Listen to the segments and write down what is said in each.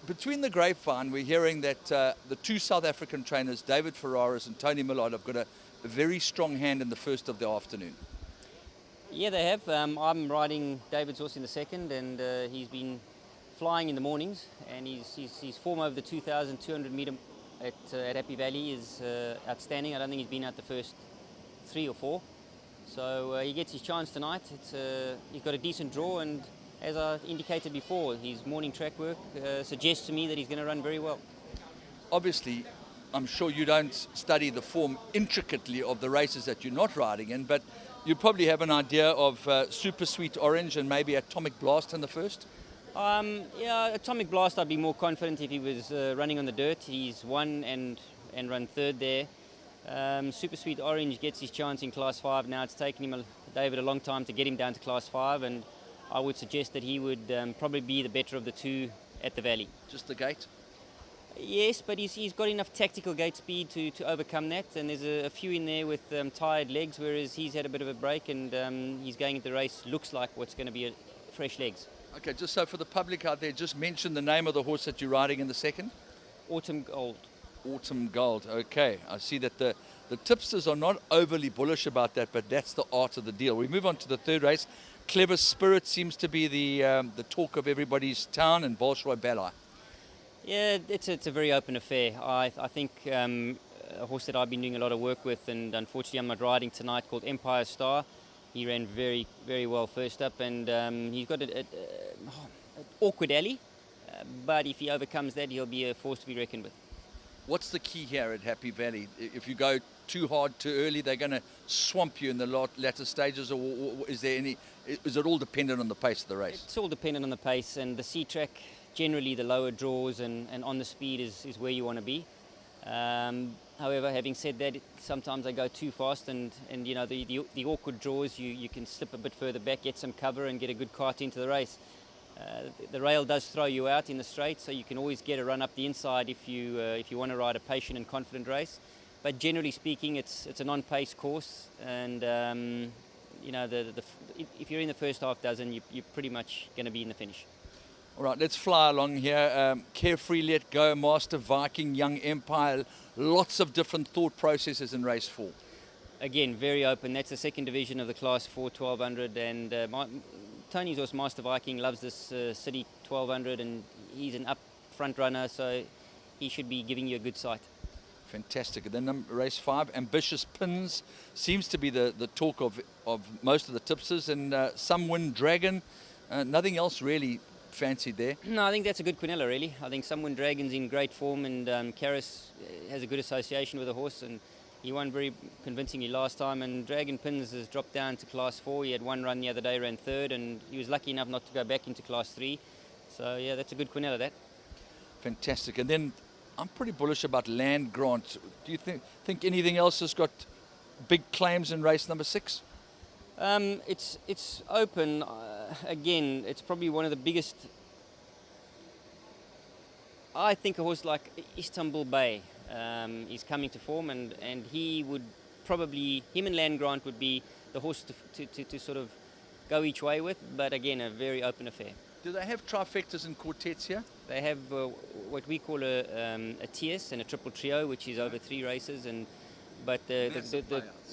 between the grapevine, we're hearing that the two South African trainers, David Ferraris and Tony Millard, have got a very strong hand in the first of the afternoon. Yeah, they have. I'm riding David's horse in the second, and he's been flying in the mornings, and his form over the 2,200 metre at Happy Valley is outstanding. I don't think he's been out the first 3 or 4. So he gets his chance tonight. He's got a decent draw, and as I indicated before, his morning track work suggests to me that he's going to run very well. Obviously, I'm sure you don't study the form intricately of the races that you're not riding in, but you probably have an idea of Super Sweet Orange and maybe Atomic Blast in the first? Yeah, Atomic Blast, I'd be more confident if he was running on the dirt. He's won and run third there. Super Sweet Orange gets his chance in Class 5 now. It's taken him, David, a long time to get him down to Class 5, and I would suggest that he would probably be the better of the two at the Valley. Just the gate? Yes, but he's got enough tactical gate speed to overcome that, and there's a few in there with tired legs, whereas he's had a bit of a break, and he's going into the race, looks like what's going to be fresh legs. Okay, just so for the public out there, just mention the name of the horse that you're riding in the second. Autumn Gold. Autumn Gold, okay. I see that the tipsters are not overly bullish about that, but that's the art of the deal. We move on to the third race. Clever Spirit seems to be the talk of everybody's town, and Bolshoi Ballai. Yeah, it's a very open affair. I think a horse that I've been doing a lot of work with, and unfortunately I'm not riding tonight, called Empire Star. He ran very, very well first up, and he's got an awkward alley, but if he overcomes that, he'll be a force to be reckoned with. What's the key here at Happy Valley? If you go too hard, too early, they're going to swamp you in the latter stages, or is it all dependent on the pace of the race? It's all dependent on the pace, and the C-track, generally the lower draws and on the speed is where you want to be. However, having said that, sometimes they go too fast, and you know, the awkward draws, you can slip a bit further back, get some cover, and get a good kart into the race. The rail does throw you out in the straight, so you can always get a run up the inside if you want to ride a patient and confident race. But generally speaking, it's a non-pace course, and you know, if you're in the first half dozen, you're pretty much going to be in the finish. All right, let's fly along here. Carefree, Let Go, Master Viking, Young Empire. Lots of different thought processes in race 4. Again, very open. That's the second division of the Class 4 1200, and Tony's horse, Master Viking, loves this City 1200, and he's an up front runner, so he should be giving you a good sight. Fantastic. And then race 5, Ambitious Pins, seems to be the talk of most of the tipsters, and Some Wind Dragon. Nothing else really fancied there. No, I think that's a good Quinella, really. I think Some Wind Dragon's in great form, and Karis has a good association with the horse, and he won very convincingly last time, and Dragon Pins has dropped down to Class 4. He had one run the other day, ran third, and he was lucky enough not to go back into Class 3. So, yeah, that's a good Quinella, that. Fantastic. And then I'm pretty bullish about Land Grant. Do you think anything else has got big claims in race number 6? It's open. Again, it's probably one of the biggest. I think a horse like Istanbul Bay is coming to form, and he would probably, him and Land Grant would be the horse to sort of go each way with, but again, a very open affair. Do they have trifectas and quartets here? They have what we call a TS and a triple trio, which is over 3 races, but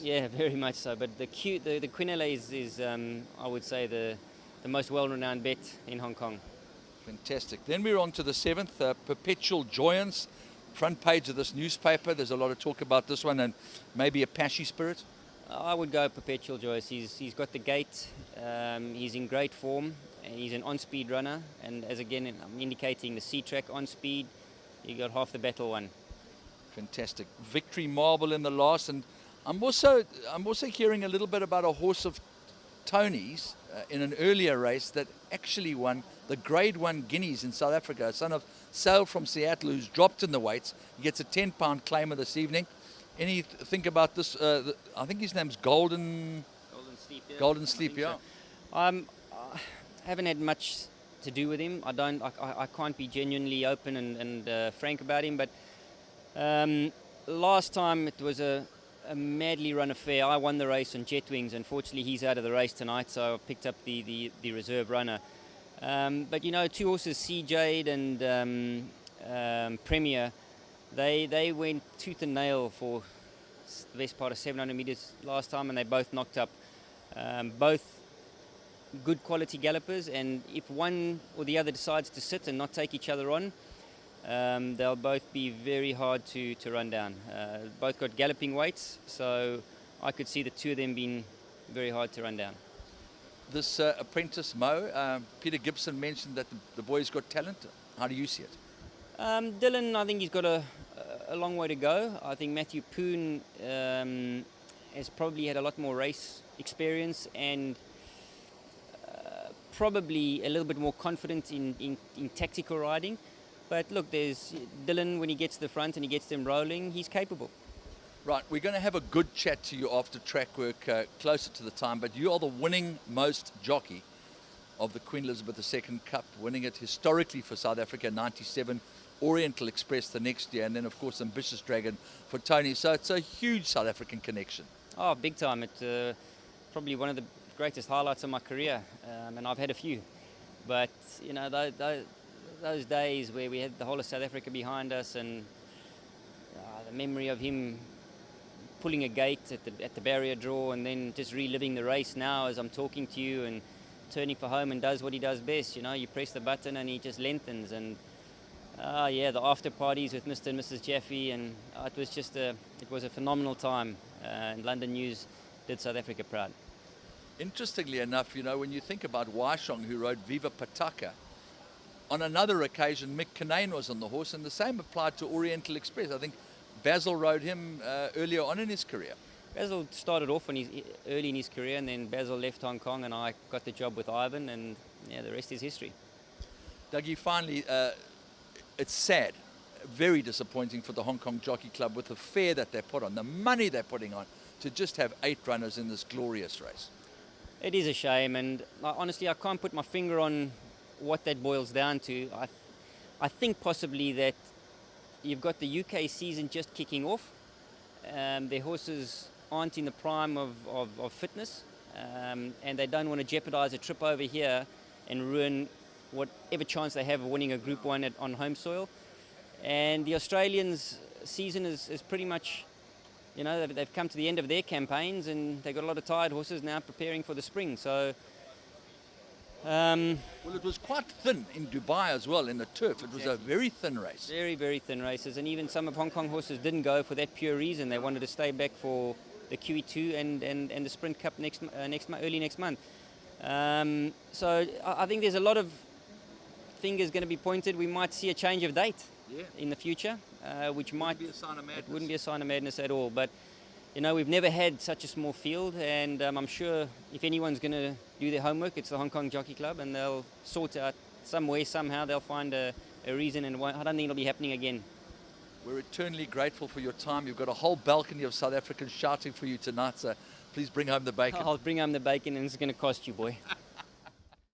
yeah, very much so. But the Quinella is I would say the most well-renowned bet in Hong Kong. Fantastic. Then we're on to the 7th, Perpetual Joyance, front page of this newspaper. There's a lot of talk about this one, and maybe a Pashy Spirit. I would go Perpetual Joyance. He's got the gait. He's in great form, and he's an on-speed runner. And as again, I'm indicating the C-track on speed, he got half the battle won. Fantastic. Victory Marble in the last, and I'm also hearing a little bit about a horse of Tony's in an earlier race that actually won the Grade 1 Guineas in South Africa. A son of Sale from Seattle, who's dropped in the weights. He gets a 10-pound claimer this evening. Think about this? I think his name's Golden Sleep. Yeah. Golden Sleep, yeah. So. I haven't had much to do with him. I can't be genuinely open and frank about him, but last time it was a madly run affair. I won the race on Jet Wings. Unfortunately, he's out of the race tonight, so I picked up the reserve runner. But you know, two horses, Sea Jade and Premier, they went tooth and nail for the best part of 700 meters last time, and they both knocked up. Both good quality gallopers, and if one or the other decides to sit and not take each other on, they'll both be very hard to run down. Both got galloping weights, so I could see the two of them being very hard to run down. This apprentice Mo, Peter Gibson mentioned that the boy's got talent. How do you see it? Dylan, I think he's got a long way to go. I think Matthew Poon has probably had a lot more race experience and probably a little bit more confident in tactical riding. But look, there's Dylan, when he gets to the front and he gets them rolling, he's capable. Right, we're going to have a good chat to you after track work closer to the time, but you are the winning most jockey of the Queen Elizabeth II Cup, winning it historically for South Africa, 97, Oriental Express the next year, and then, of course, Ambitious Dragon for Tony. So it's a huge South African connection. Oh, big time. It's probably one of the greatest highlights of my career, and I've had a few. But, you know, those days where we had the whole of South Africa behind us, and the memory of him pulling a gate at the barrier draw and then just reliving the race now as I'm talking to you, and turning for home and does what he does best. You know, you press the button and he just lengthens. And yeah, the after parties with Mr. and Mrs. Jaffe, and it was a phenomenal time. And London News did South Africa proud. Interestingly enough, you know, when you think about Waishong, who rode Viva Pataka, on another occasion Mick Kinane was on the horse, and the same applied to Oriental Express. I think Basil rode him earlier on in his career. Basil started off early in his career, and then Basil left Hong Kong, and I got the job with Ivan, and yeah, the rest is history. Dougie, finally, it's sad, very disappointing for the Hong Kong Jockey Club with the fare that they put on, the money they're putting on, to just have 8 runners in this glorious race. It is a shame, and honestly, I can't put my finger on what that boils down to. I think possibly that you've got the UK season just kicking off. Their horses aren't in the prime of fitness, and they don't want to jeopardize a trip over here and ruin whatever chance they have of winning a Group 1 on home soil. And the Australians' season is pretty much, you know, they've come to the end of their campaigns, and they've got a lot of tired horses now preparing for the spring. So well, it was quite thin in Dubai as well, in the turf. It was a very thin race. Very, very thin races, and even some of Hong Kong horses didn't go for that pure reason. They wanted to stay back for the QE2 and the Sprint Cup early next month. So I think there's a lot of fingers going to be pointed. We might see a change of date in the future, which might be a sign of madness. It wouldn't be a sign of madness at all. But you know, we've never had such a small field, and I'm sure if anyone's going to do their homework, it's the Hong Kong Jockey Club, and they'll sort out some way, somehow, they'll find a reason, and I don't think it'll be happening again. We're eternally grateful for your time. You've got a whole balcony of South Africans shouting for you tonight, so please bring home the bacon. I'll bring home the bacon, and it's going to cost you, boy.